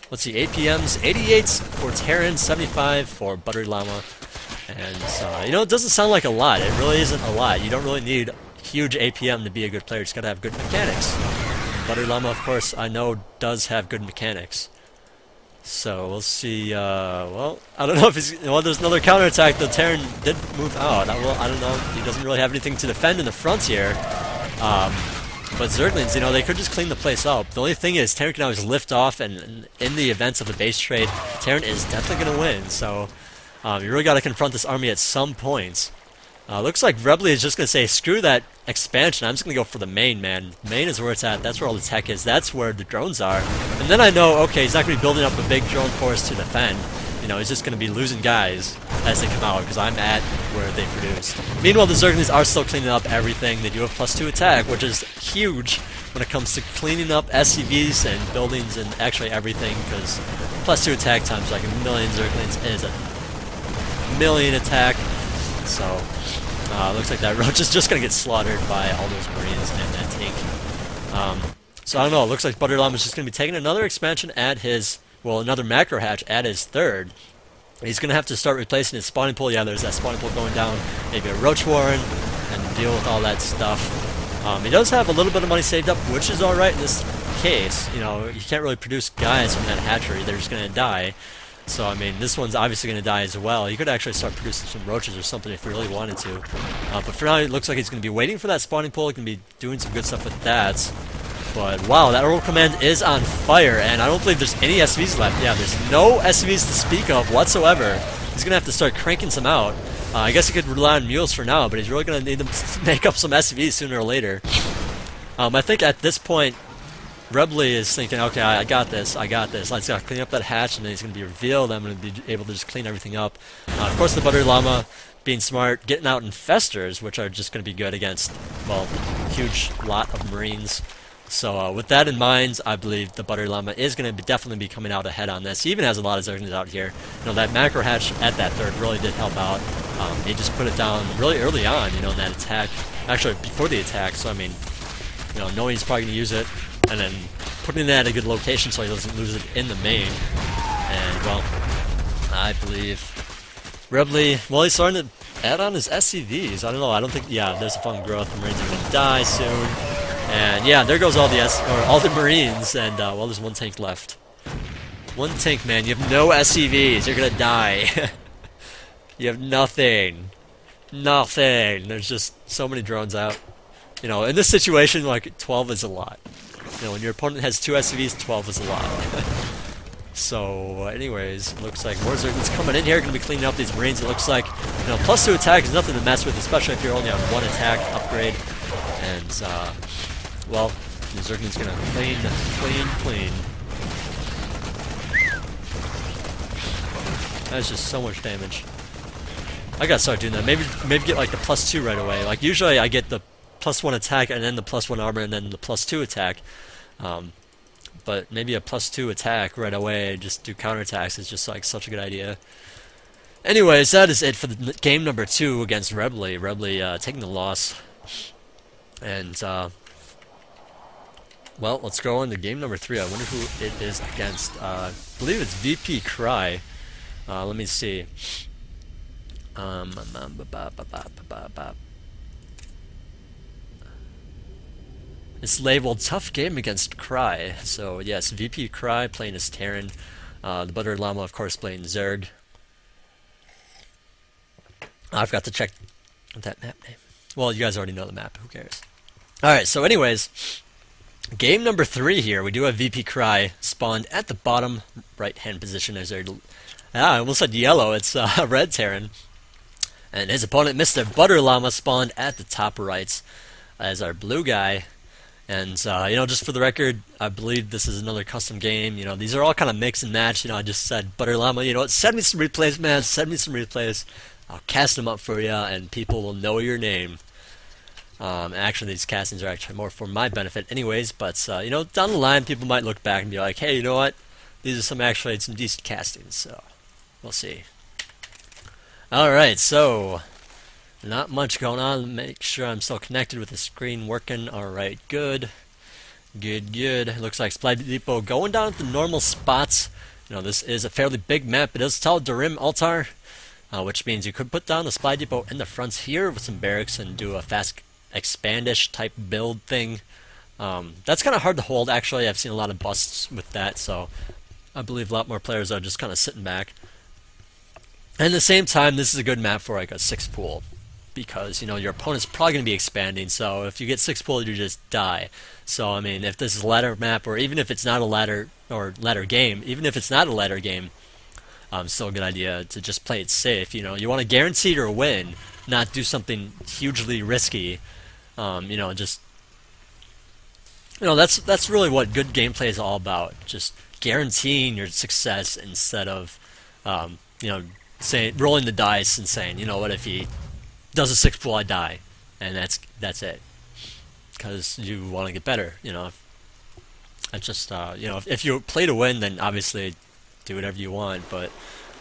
let's see, APMs 88s for Terran, 75 for ButteryLlama. And, you know, it doesn't sound like a lot. It really isn't a lot. You don't really need huge APM to be a good player. You just gotta have good mechanics. ButteryLlama, of course, I know does have good mechanics. So, we'll see, well, I don't know if he's, well, there's another counterattack. The Terran did move out. I don't know. He doesn't really have anything to defend in the frontier. But Zerglings, you know, they could just clean the place up. The only thing is, Terran can always lift off, and in the events of a base trade, Terran is definitely gonna win, so you really got to confront this army at some points. Looks like Rebly is just going to say, screw that expansion, I'm just going to go for the main, man. Main is where it's at, that's where all the tech is, that's where the drones are. And then I know, okay, he's not going to be building up a big drone force to defend. You know, he's just going to be losing guys as they come out, because I'm at where they produce. Meanwhile, the Zerglings are still cleaning up everything. They do have +2 attack, which is huge when it comes to cleaning up SCVs and buildings and actually everything, because +2 attack times like 1,000,000 Zerglings is a million attack, so looks like that roach is just gonna get slaughtered by all those Marines and that tank. So I don't know, it looks like ButteryLlama is just gonna be taking another expansion at his, well, another macro hatch at his 3rd. He's gonna have to start replacing his spawning pool. Yeah, there's that spawning pool going down, maybe a roach warren, and deal with all that stuff. He does have a little bit of money saved up, which is alright in this case. You know, you can't really produce guys from that hatchery, they're just gonna die. So, I mean, this one's obviously going to die as well. You could actually start producing some roaches or something if you really wanted to. But for now, it looks like he's going to be waiting for that spawning pool. He's going to be doing some good stuff with that. But, wow, that orbital command is on fire, and I don't believe there's any SCVs left. Yeah, there's no SCVs to speak of whatsoever. He's going to have to start cranking some out. I guess he could rely on mules for now, but he's really going to need them to make up some SCVs sooner or later. I think at this point, Rebly is thinking, okay, I got this. I just gotta clean up that hatch, and then he's gonna be revealed. I'm gonna be able to just clean everything up. Of course, the ButteryLlama, being smart, getting out infestors, which are just gonna be good against, well, huge lot of Marines. So with that in mind, I believe the ButteryLlama is gonna definitely be coming out ahead on this. He even has a lot of Zerglings out here. You know, that macro hatch at that 3rd really did help out. He just put it down really early on, you know, in that attack. Actually, before the attack. So I mean, you know, knowing he's probably gonna use it, and then putting it at a good location so he doesn't lose it in the main. And, well, I believe Rebly, well, he's starting to add on his SCVs. I don't know, I don't think, yeah, there's a fun growth. The Marines are going to die soon. And, yeah, there goes all the Marines, and, well, there's one tank left. One tank, man. You have no SCVs. You're going to die. You have nothing. Nothing. There's just so many drones out. You know, in this situation, like 12 is a lot. You know, when your opponent has 2 SCVs, 12 is a lot. So, anyways, looks like more Zerglings coming in here, going to be cleaning up these Marines. It looks like, you know, +2 attack is nothing to mess with, especially if you're only on 1 attack upgrade. And, well, the Zergling's going to clean. That's just so much damage. I gotta start doing that. Maybe get like the +2 right away. Like usually I get the +1 attack and then the +1 armor and then the +2 attack. But maybe a +2 attack right away, just do counterattacks is just like such a good idea. Anyways, that is it for the game number 2 against Rebly. Rebly taking the loss. And, well, let's go on to game number 3. I wonder who it is against. I believe it's VP Cry. Let me see. It's labeled tough game against Cry. So yes, VP Cry playing as Terran. The ButteryLlama, of course, playing Zerg. I've got to check that map name. Well, you guys already know the map. Who cares? Alright, so anyways, game number 3 here. We do have VP Cry spawned at the bottom right-hand position as I almost said yellow. It's red Terran. And his opponent, Mr. ButteryLlama, spawned at the top right as our blue guy. And, you know, just for the record, I believe this is another custom game. You know, these are all kind of mix and match. You know, I just said, ButteryLlama, you know what, send me some replays, man. Send me some replays. I'll cast them up for you, and people will know your name. Actually, these castings are actually more for my benefit anyways. But, you know, down the line, people might look back and be like, hey, you know what? These are some decent castings. So, we'll see. Alright, so not much going on. Make sure I'm still connected with the screen working. Alright, good. Good. Looks like Supply Depot going down at the normal spots. You know, this is a fairly big map. It is called Darim Altar, which means you could put down the Supply Depot in the fronts here with some barracks and do a fast expandish type build thing. That's kind of hard to hold, actually. I've seen a lot of busts with that, so I believe a lot more players are just kind of sitting back. And at the same time, this is a good map for like a 6 pool, because, you know, your opponent's probably going to be expanding, so if you get 6 pool, you just die. So, I mean, if this is a ladder map, or even if it's not a ladder game, still a good idea to just play it safe. You know, you want to guarantee your win, not do something hugely risky. You know, just, you know, that's really what good gameplay is all about. Just guaranteeing your success instead of, you know, rolling the dice and saying, you know what, if he does a 6 pool, I die, and that's it, because you want to get better. You know, I just you know, if you play to win, then obviously do whatever you want. But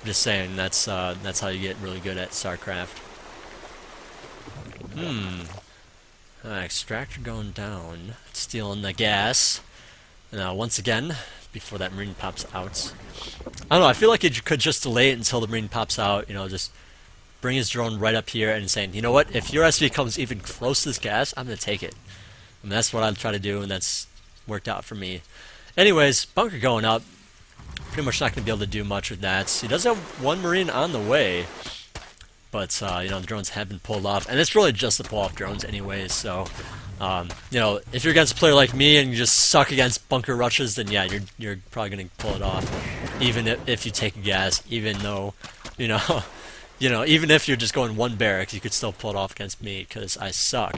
I'm just saying that's how you get really good at StarCraft. Extractor going down, stealing the gas. Now once again, before that Marine pops out. I don't know, I feel like you could just delay it until the Marine pops out, you know, just bring his drone right up here and saying, you know what, if your SV comes even close to this gas, I'm going to take it. And that's what I'd try to do, and that's worked out for me. Anyways, bunker going up. Pretty much not going to be able to do much with that. He does have 1 Marine on the way, but, you know, the drones have been pulled off. And it's really just the pull-off drones anyways, so... you know, if you're against a player like me and you just suck against bunker rushes, then yeah, you're probably gonna pull it off, even if you take a gas. Even though, you know, even if you're just going 1 barracks, you could still pull it off against me because I suck.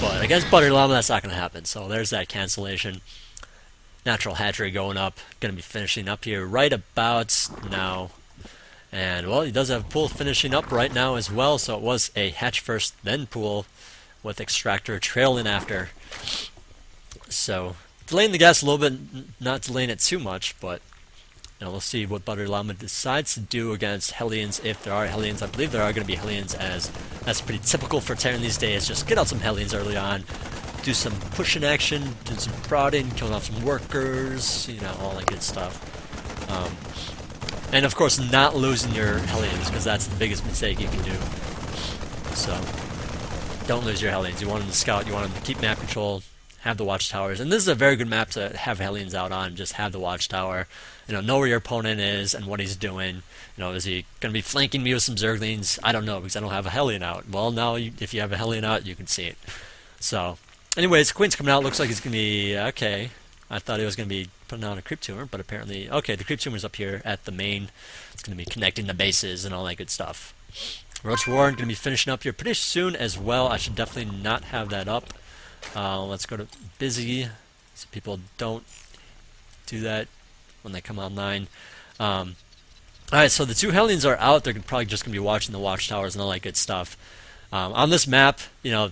But against ButteryLlama, that's not gonna happen. So there's that cancellation. Natural hatchery going up, gonna be finishing up here right about now. And well, he does have pool finishing up right now as well. So it was a hatch first, then pool, with extractor trailing after. So delaying the gas a little bit, not delaying it too much, but you know, we'll see what ButteryLlama decides to do against Hellions, if there are Hellions. I believe there are going to be Hellions, as that's pretty typical for Terran these days. Just get out some Hellions early on, do some pushing action, do some prodding, killing off some workers, you know, all that good stuff. And of course, not losing your Hellions, because that's the biggest mistake you can do. So don't lose your Hellions. You want them to scout, you want them to keep map control, have the watchtowers. And this is a very good map to have Hellions out on, just have the watchtower. You know where your opponent is and what he's doing. You know, is he going to be flanking me with some Zerglings? I don't know, because I don't have a Hellion out. Well, now if you have a Hellion out, you can see it. So, Anyways, Queen's coming out. Looks like he's going to be okay. I thought he was going to be putting out a creep tumor, but apparently, okay, the creep tumor's up here at the main. It's going to be connecting the bases and all that good stuff. Roach Warren going to be finishing up here pretty soon as well. I should definitely not have that up. Let's go to busy so people don't do that when they come online. Alright, so the two Hellions are out. They're probably just going to be watching the watchtowers and all that good stuff. On this map, you know,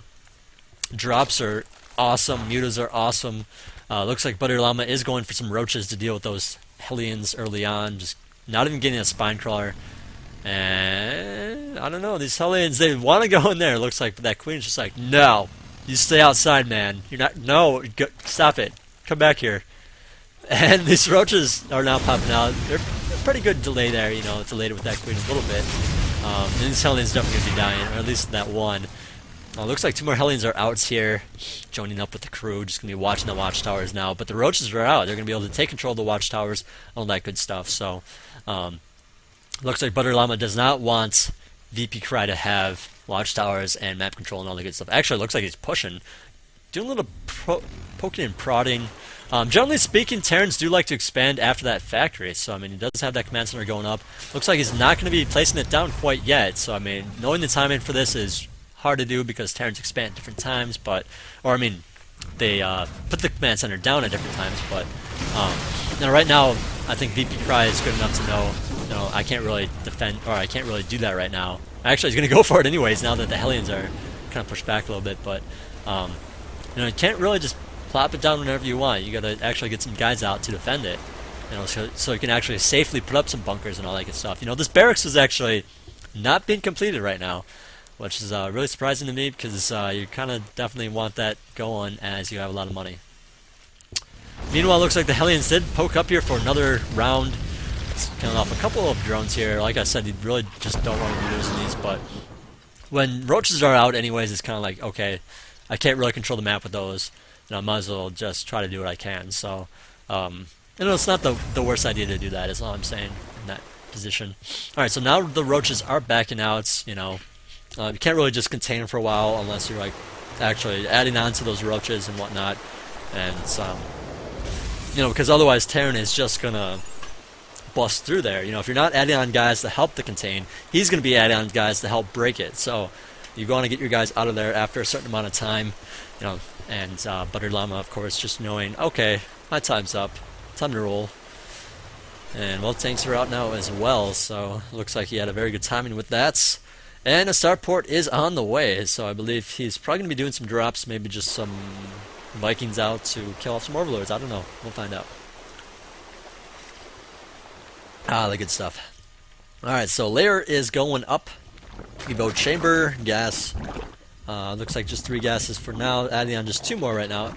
drops are awesome, mutas are awesome. Looks like ButteryLlama is going for some roaches to deal with those Hellions early on, just not even getting a spine crawler. And I don't know, these Hellions, they want to go in there. Looks like that Queen's just like, no, you stay outside, man. You're not, no, go, stop it, come back here. And these roaches are now popping out. They're pretty good delay there, you know, delayed with that Queen a little bit. And these Hellions definitely going to be dying, or at least that one. Looks like two more Hellions are out here, joining up with the crew, just going to be watching the watchtowers now. But the roaches are out. They're going to be able to take control of the watchtowers, all that good stuff. So, looks like ButteryLlama does not want VP Cry to have watchtowers and map control and all the good stuff. Actually, it looks like he's pushing, doing a little poking and prodding. Generally speaking, Terrans do like to expand after that factory, so I mean, he does have that command center going up. Looks like he's not going to be placing it down quite yet, so I mean, knowing the timing for this is hard to do because Terrans expand at different times, but, or I mean, they put the command center down at different times, but, you know, right now, I think VP Cry is good enough to know, you know, I can't really defend, or I can't really do that right now. Actually, he's going to go for it anyways now that the Hellions are kind of pushed back a little bit, but, you know, you can't really just plop it down whenever you want. You gotta actually get some guys out to defend it, you know, so you can actually safely put up some bunkers and all that good stuff. You know, this barracks is actually not being completed right now, which is really surprising to me because you kind of definitely want that going as you have a lot of money. Meanwhile, it looks like the Hellions did poke up here for another round. It's killing off a couple of drones here. Like I said, you really just don't want to be losing these, but when roaches are out anyways, it's kind of like, okay, I can't really control the map with those. I might as well just try to do what I can. So, you know, it's not the worst idea to do that, is all I'm saying in that position. Alright, so now the roaches are backing out, you know. You can't really just contain them for a while unless you're, like, actually adding on to those roaches and whatnot. And, you know, because otherwise Terran is just going to bust through there. You know, if you're not adding on guys to help the contain, he's going to be adding on guys to help break it. So, you want to get your guys out of there after a certain amount of time, you know. And ButteryLlama, of course, just knowing, okay, my time's up, time to roll. And well, tanks are out now as well, so looks like he had a very good timing with that. And a starport is on the way, so I believe he's probably going to be doing some drops, maybe just some Vikings out to kill off some Overlords. I don't know, we'll find out. Ah, the good stuff. Alright, so layer is going up. Evo chamber, gas. Looks like just 3 gases for now, adding on just 2 more right now.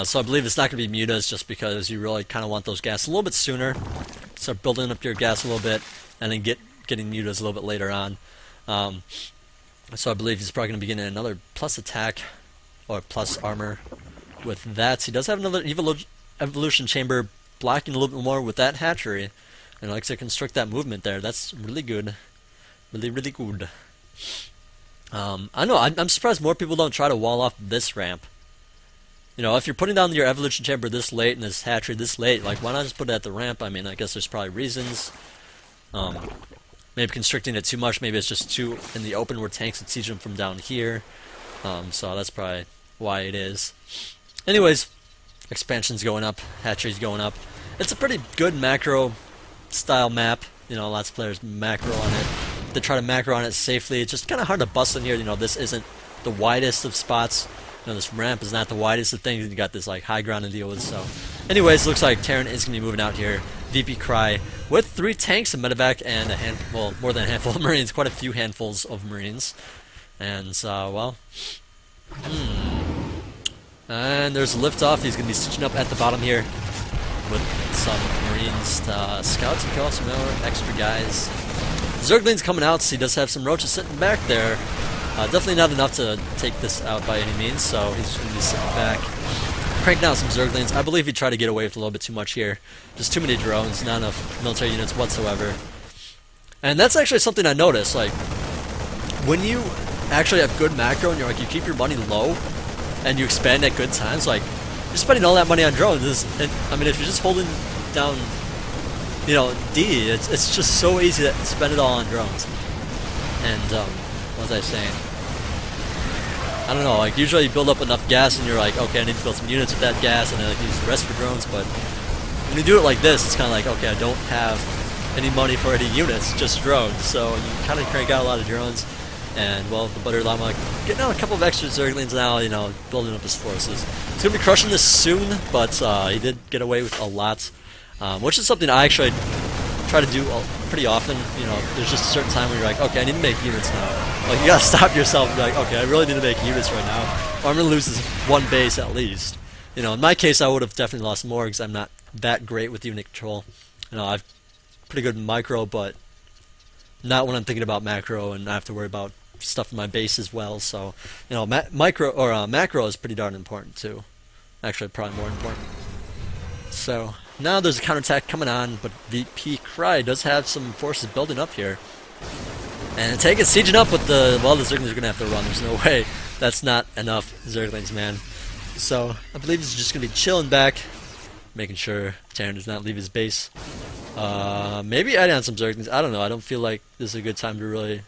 So I believe it's not going to be mutas just because you really kind of want those gas a little bit sooner. Start building up your gas a little bit and then getting mutas a little bit later on. So I believe he's probably going to be getting another plus attack or plus armor with that. He does have another evolution chamber blocking a little bit more with that hatchery. And likes to constrict that movement there. That's really good. Really, really good. I know, I'm surprised more people don't try to wall off this ramp. You know, if you're putting down your evolution chamber this late and this hatchery this late, like, why not just put it at the ramp? I mean, I guess there's probably reasons. Maybe constricting it too much, maybe it's just too in the open where tanks would siege them from down here. So that's probably why it is. Anyways, expansion's going up, hatchery's going up. It's a pretty good macro style map. You know, lots of players macro on it. They try to macro on it safely. It's just kind of hard to bust in here. You know, this isn't the widest of spots. You know, this ramp is not the widest of things. You got this like high ground to deal with. So, anyways, looks like Terran is gonna be moving out here. VP Cry with 3 tanks, a medevac, and a handful, well, more than a handful of Marines. Quite a few handfuls of Marines. And well, and there's a liftoff. He's gonna be stitching up at the bottom here with some Marines to scout and kill off some more extra guys. Zergling's coming out, so he does have some roaches sitting back there. Definitely not enough to take this out by any means, so he's just going to be sitting back, cranking out some Zerglings. I believe he tried to get away with a little bit too much here. Just too many drones, not enough military units whatsoever. And that's actually something I noticed. Like, when you actually have good macro and you keep your money low, and you expand at good times, like you're spending all that money on drones. I mean, if you're just holding down, D, it's just so easy to spend it all on drones. And what was I saying? I don't know. Like usually you build up enough gas, and you're like, okay, I need to build some units with that gas, and then like use the rest for drones. But when you do it like this, it's kind of like, okay, I don't have any money for any units, just drones. So you kind of crank out a lot of drones. And, well, the ButteryLlama getting out a couple of extra Zerglings now, building up his forces. He's going to be crushing this soon, but he did get away with a lot, which is something I actually try to do pretty often. There's just a certain time where you're like, okay, I need to make units now. Like, you got to stop yourself and be like, okay, I really need to make units right now, or I'm going to lose this one base at least. In my case, I would have definitely lost more because I'm not that great with unit control. I've pretty good micro, but not when I'm thinking about macro, and I have to worry about stuff in my base as well. So, micro or macro is pretty darn important too. Actually, probably more important. So now there's a counterattack coming on, but VP Cry does have some forces building up here, and the tank is sieging up with the Zerglings are gonna have to run. There's no way that's not enough Zerglings, man. So I believe he's just gonna be chilling back, making sure Terran does not leave his base. Maybe adding on some Zerglings. I don't know. I don't feel like this is a good time to really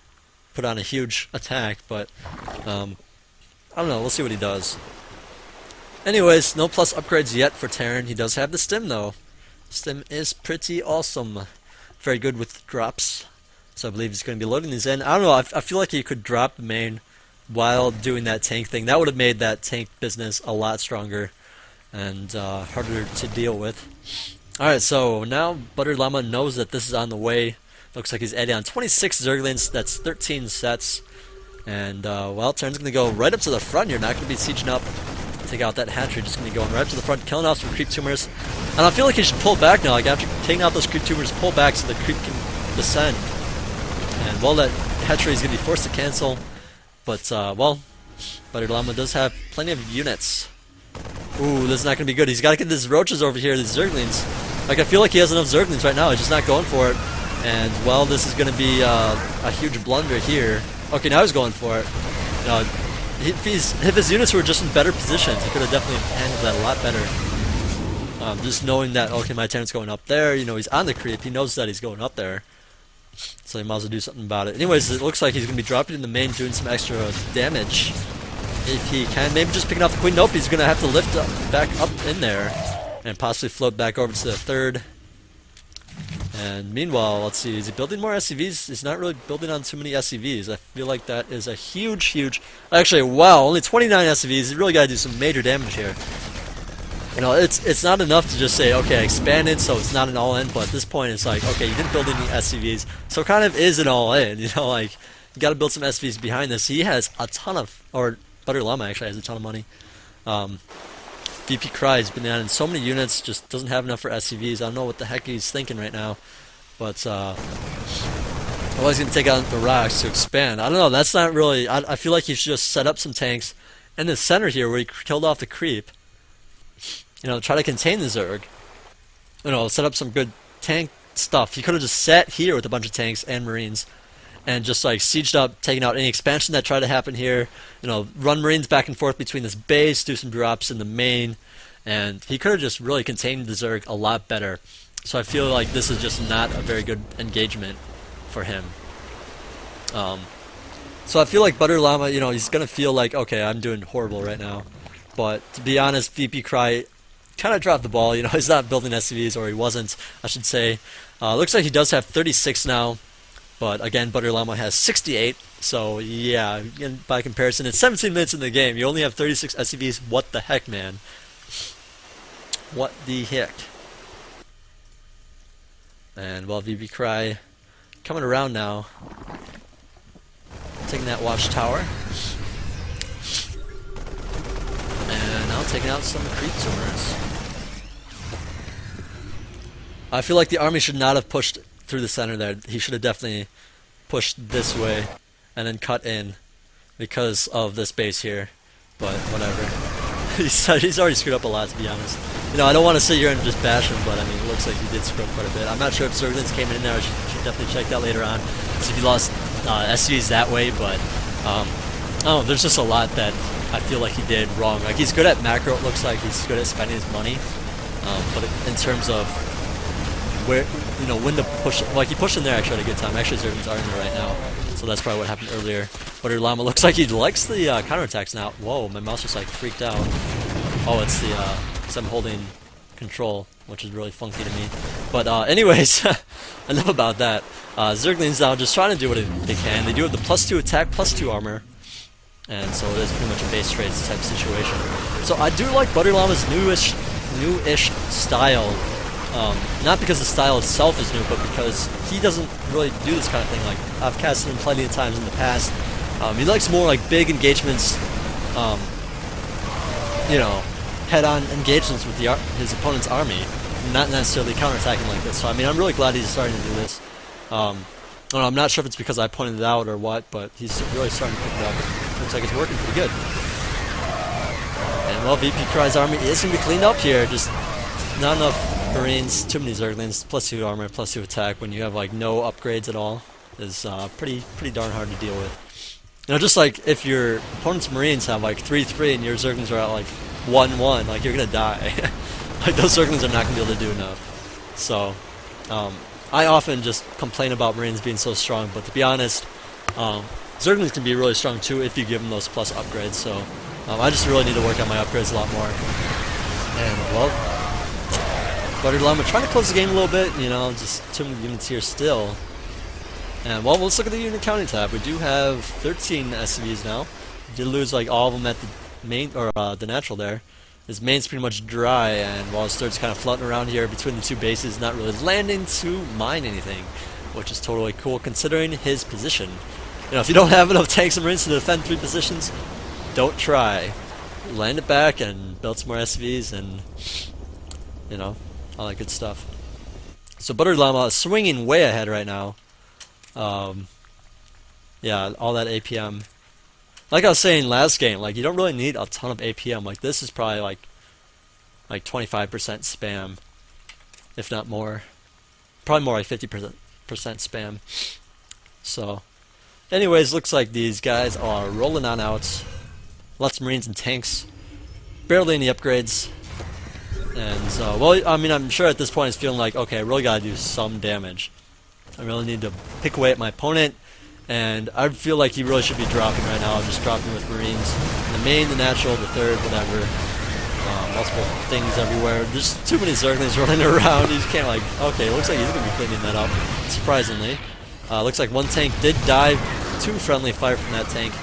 put on a huge attack, but I don't know. We'll see what he does. Anyways, no plus upgrades yet for Terran. He does have the stim though. Stim is pretty awesome. Very good with drops. So I believe he's going to be loading these in. I don't know. I feel like he could drop the main while doing that tank thing. That would have made that tank business a lot stronger and harder to deal with. Alright, so now ButteryLlama knows that this is on the way. Looks like he's adding on 26 Zerglings. That's 13 sets. And, well, Terran's going to go right up to the front here. Not going to be sieging up. Take out that hatchery. Just going to be going right up to the front, killing off some creep tumors. And I feel like he should pull back now. Like, after taking out those creep tumors, pull back so the creep can descend. And, well, that hatchery is going to be forced to cancel. But, well, ButteryLlama does have plenty of units. Ooh, this is not going to be good. He's got to get these roaches over here, these Zerglings. Like, I feel like he has enough Zerglings right now. He's just not going for it. And, well, this is going to be a huge blunder here. Okay, now he's going for it. If his units were just in better positions, he could have definitely handled that a lot better. Just knowing that, okay, my Terran's going up there, he's on the creep. He knows that he's going up there. So he might as well do something about it. Anyways, it looks like he's going to be dropping in the main, doing some extra damage. If he can, maybe just picking off the queen. Nope, he's going to have to lift back up in there and possibly float back over to the third. And meanwhile, let's see, is he building more SCVs? He's not really building on too many SCVs. I feel like that is a huge... Actually, wow, only 29 SCVs. He's really got to do some major damage here. It's not enough to just say, okay, I expanded, so it's not an all-in, but at this point it's like, okay, you didn't build any SCVs, so it kind of is an all-in, like, you got to build some SCVs behind this. He has a ton of, or ButteryLlama actually has a ton of money. VP Cry has been adding so many units, just doesn't have enough for SCVs. I don't know what the heck he's thinking right now. But, well, he's going to take out the rocks to expand. I don't know, that's not really... I feel like he should just set up some tanks in the center here where he killed off the creep. Try to contain the Zerg. Set up some good tank stuff. He could have just sat here with a bunch of tanks and Marines and just, like, sieged up, taking out any expansion that tried to happen here. Run Marines back and forth between this base, do some drops in the main, and he could have just really contained the Zerg a lot better. So I feel like this is just not a very good engagement for him. So I feel like ButteryLlama, he's going to feel like, okay, I'm doing horrible right now. But to be honest, VP Cry kind of dropped the ball. He's not building SCVs, or he wasn't, I should say. Looks like he does have 36 now. But again, ButteryLlama has 68, so yeah, again, by comparison, it's 17 minutes in the game. You only have 36 SCVs. What the heck, man? What the heck? And, well, VP Cry coming around now. Taking that watchtower. And now taking out some creep tumors. I feel like the army should not have pushed through the center there. He should have definitely pushed this way and then cut in because of this base here. But whatever. He's already screwed up a lot, to be honest. I don't want to sit here and just bash him, but I mean, it looks like he did screw up quite a bit. I'm not sure if Zerglings came in there. I should definitely check that later on. See if he lost SCVs that way, but oh, there's just a lot that I feel like he did wrong. Like he's good at macro, it looks like he's good at spending his money, but in terms of where when to push, like he pushed in there actually at a good time. Actually, Zerglings are in there right now, so that's probably what happened earlier. ButteryLlama looks like he likes the counterattacks now. Whoa, my mouse just like freaked out. Oh, it's the because I'm holding control, which is really funky to me. But anyways, enough about that. Zerglings now just trying to do what they can. They do have the +2 attack, +2 armor, and so it is pretty much a base trades type situation. So I do like ButteryLlama's newish style. Not because the style itself is new, but because he doesn't really do this kind of thing. Like I've casted him plenty of times in the past. He likes more like big engagements, head-on engagements with his opponent's army, not necessarily counterattacking like this. So I mean, I'm really glad he's starting to do this. I don't know, I'm not sure if it's because I pointed it out or what, but he's really starting to pick it up. Looks like it's working pretty good. And well, VP Cry's army is going to be cleaned up here. Just not enough Marines, too many Zerglings, +2 armor, +2 attack when you have like no upgrades at all is pretty darn hard to deal with. Just like if your opponent's Marines have like 3-3 and your Zerglings are at like 1-1, like you're gonna die. Like those Zerglings are not gonna be able to do enough. So I often just complain about Marines being so strong, but to be honest, Zerglings can be really strong too if you give them those plus upgrades. So I just really need to work on my upgrades a lot more. And well, ButteryLlama trying to close the game a little bit. Just too many units here still. And well, let's look at the unit counting tab. We do have 13 SCVs now. We did lose like all of them at the main or the natural there. His main's pretty much dry, and while his third's kind of floating around here between the two bases, not really landing to mine anything, which is totally cool considering his position. If you don't have enough tanks and marines to defend 3 positions, don't try. Land it back and build some more SCVs, and all that good stuff. So ButteryLlama is swinging way ahead right now. Yeah, all that APM. Like I was saying last game, like you don't really need a ton of APM. Like this is probably like 25% spam, if not more. Probably more like 50% spam. So, anyways, looks like these guys are rolling on out. Lots of Marines and tanks. Barely any upgrades. And well, I mean, I'm sure at this point it's feeling like, okay, I really gotta do some damage. I really need to pick away at my opponent, and I feel like he really should be dropping right now. Just dropping with Marines. The main, the natural, the third, whatever. Multiple things everywhere. There's too many Zerglings running around. You just can't like, okay, looks like he's going to be cleaning that up, surprisingly. Looks like one tank did die. 2 friendly fire from that tank,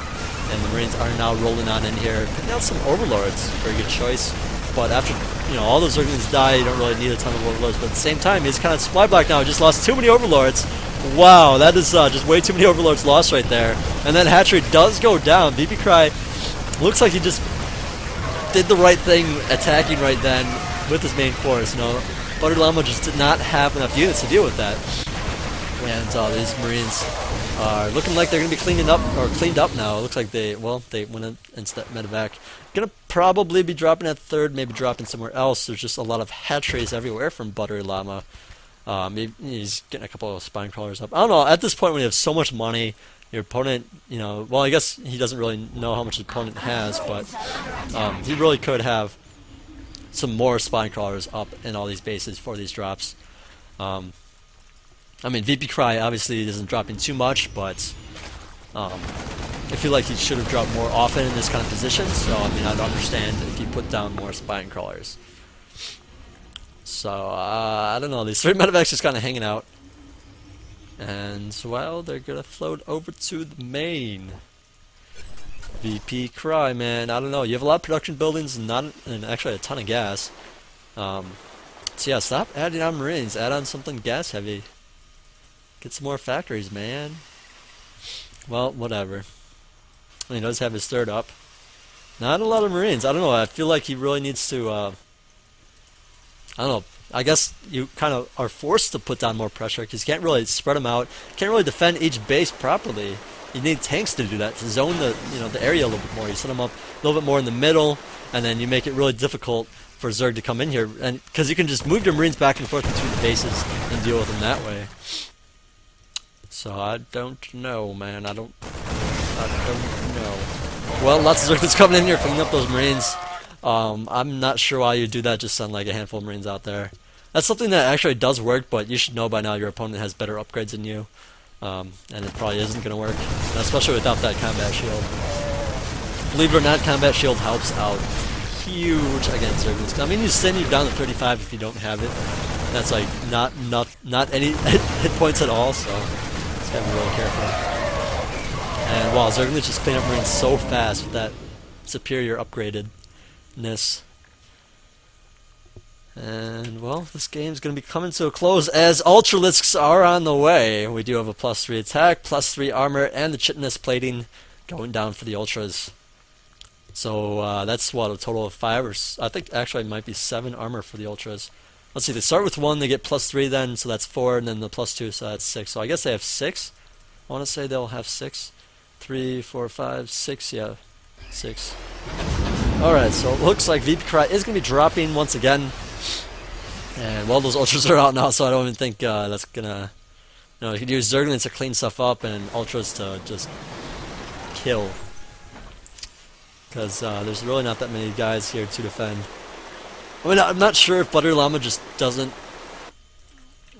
and the Marines are now rolling on in here. Picking out some Overlords. Very good choice. But after, all those Zerglings die, you don't really need a ton of Overlords. But at the same time, he's kind of supply block now. He just lost too many Overlords. Wow, that is just way too many Overlords lost right there. And that hatchery does go down. VP Cry looks like he just did the right thing attacking right then with his main force. ButteryLlama just did not have enough units to deal with that. And these Marines are looking like they're going to be cleaned up now. It looks like they went in medevac. Going to probably be dropping at third, maybe dropping somewhere else. There's just a lot of hatcheries everywhere from ButteryLlama. Maybe he's getting a couple of spine crawlers up. I don't know. At this point, when you have so much money, your opponent, well, I guess he doesn't really know how much his opponent has, but he really could have some more spine crawlers up in all these bases for these drops. I mean, VP Cry obviously isn't dropping too much, but I feel like he should have dropped more often in this kind of position. So, I mean, I'd understand if he put down more spine crawlers. So, I don't know. These 3 medevacs just kind of hanging out. And, well, they're going to float over to the main. VP Cry, man. I don't know. You have a lot of production buildings and actually a ton of gas. So, yeah, stop adding on Marines. Add on something gas heavy. Get some more factories, man. Well, whatever. He does have his third up. Not a lot of Marines. I don't know. I feel like he really needs to... I don't know. I guess you kind of are forced to put down more pressure because you can't really spread them out. Can't really defend each base properly. You need tanks to do that, to zone the area a little bit more. You set them up a little bit more in the middle, and then you make it really difficult for Zerg to come in here, and because you can just move your Marines back and forth between the bases and deal with them that way. So I don't know, man. I don't know. Well, lots of Zerglings coming in here, cleaning up those Marines. I'm not sure why you do that, just send like a handful of Marines out there. That's something that actually does work, but you should know by now your opponent has better upgrades than you. And it probably isn't going to work, especially without that combat shield. Believe it or not, combat shield helps out huge against Zerglings. I mean, you send you down to 35 if you don't have it. That's like not any hit points at all, so just gotta be really careful. And wow, Zerglings just clean up Marines so fast with that superior upgradedness. And well, this game's gonna be coming to a close as Ultralisks are on the way. We do have a +3 attack, +3 armor, and the chitinous plating going down for the Ultras. So that's what, a total of 5 or I think actually it might be 7 armor for the Ultras. Let's see, they start with 1, they get +3 then, so that's 4, and then the +2, so that's 6. So I guess they have 6. I want to say they'll have 6. 3, 4, 5, 6, yeah, 6. Alright, so it looks like VP Cry is going to be dropping once again. And well, those Ultras are out now, so I don't even think that's going to... You know, you can use Zerglings to clean stuff up and Ultras to just kill. Because there's really not that many guys here to defend. I mean, I'm not sure if ButteryLlama just doesn't...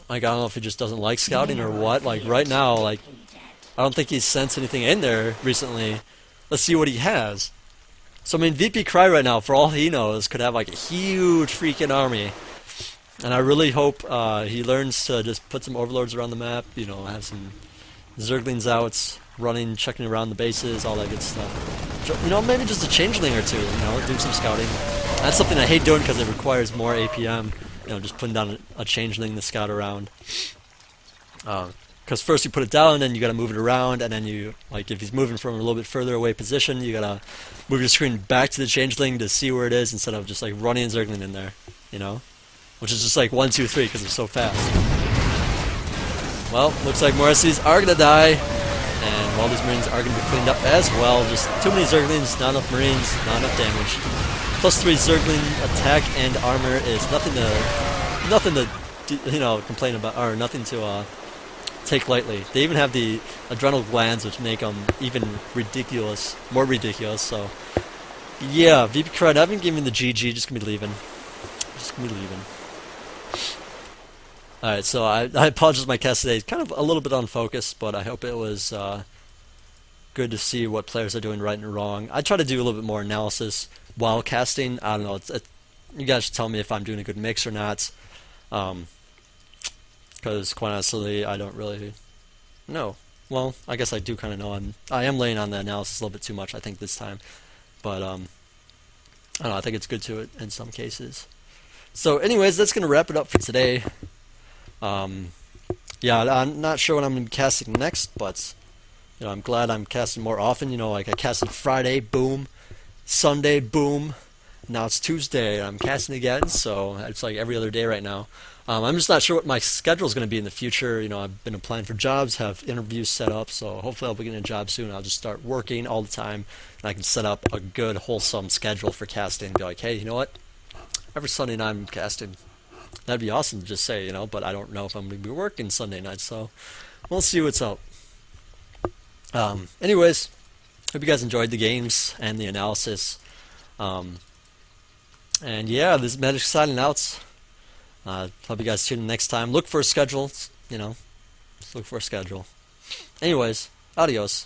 Like, I don't know if he just doesn't like scouting or what. Like, right now, like, I don't think he's sensed anything in there recently. Let's see what he has. So, I mean, VP Cry right now, for all he knows, could have, like, a huge freaking army. And I really hope he learns to just put some overlords around the map, you know, have some Zerglings out, running, checking around the bases, all that good stuff. You know, maybe just a changeling or two, you know, do some scouting. That's something I hate doing because it requires more APM, you know, just putting down a changeling to scout around. Because first you put it down, then you got to move it around, and then you, like, if he's moving from a little bit further away position, you got to move your screen back to the changeling to see where it is instead of just like running and Zergling in there, you know? Which is just like 1, 2, 3 because they're so fast. Well, looks like more SCs are going to die, and all these Marines are going to be cleaned up as well. Just too many Zerglings, not enough Marines, not enough damage. +3 Zergling attack and armor is nothing to you know, complain about, or nothing to take lightly. They even have the adrenal glands, which make them even more ridiculous. So yeah, VP Crud, I haven't given the GG, just gonna be leaving. Alright, so I apologize, my cast today is kind of a little bit unfocused, but I hope it was good to see what players are doing right and wrong. I try to do a little bit more analysis while casting. I don't know, you guys should tell me if I'm doing a good mix or not. Because quite honestly, I don't really know. Well, I guess I do kind of know. I am laying on the analysis a little bit too much, I think, this time. But I don't know, I think it's good to it in some cases. So anyways, that's going to wrap it up for today. Yeah, I'm not sure what I'm going to be casting next, but you know, I'm glad I'm casting more often. You know, like I casted Friday, boom. Sunday, boom. Now it's Tuesday, I'm casting again, so it's like every other day right now. I'm just not sure what my schedule is going to be in the future. You know, I've been applying for jobs, have interviews set up, so hopefully I'll be getting a job soon. I'll just start working all the time, and I can set up a good, wholesome schedule for casting. Be like, hey, you know what? Every Sunday night I'm casting. That'd be awesome to just say, you know, but I don't know if I'm going to be working Sunday night, so we'll see what's up. Anyways, hope you guys enjoyed the games and the analysis. And yeah, this is Magic signing out. Hope you guys tune in next time. Look for a schedule, you know. Just look for a schedule. Anyways, adios.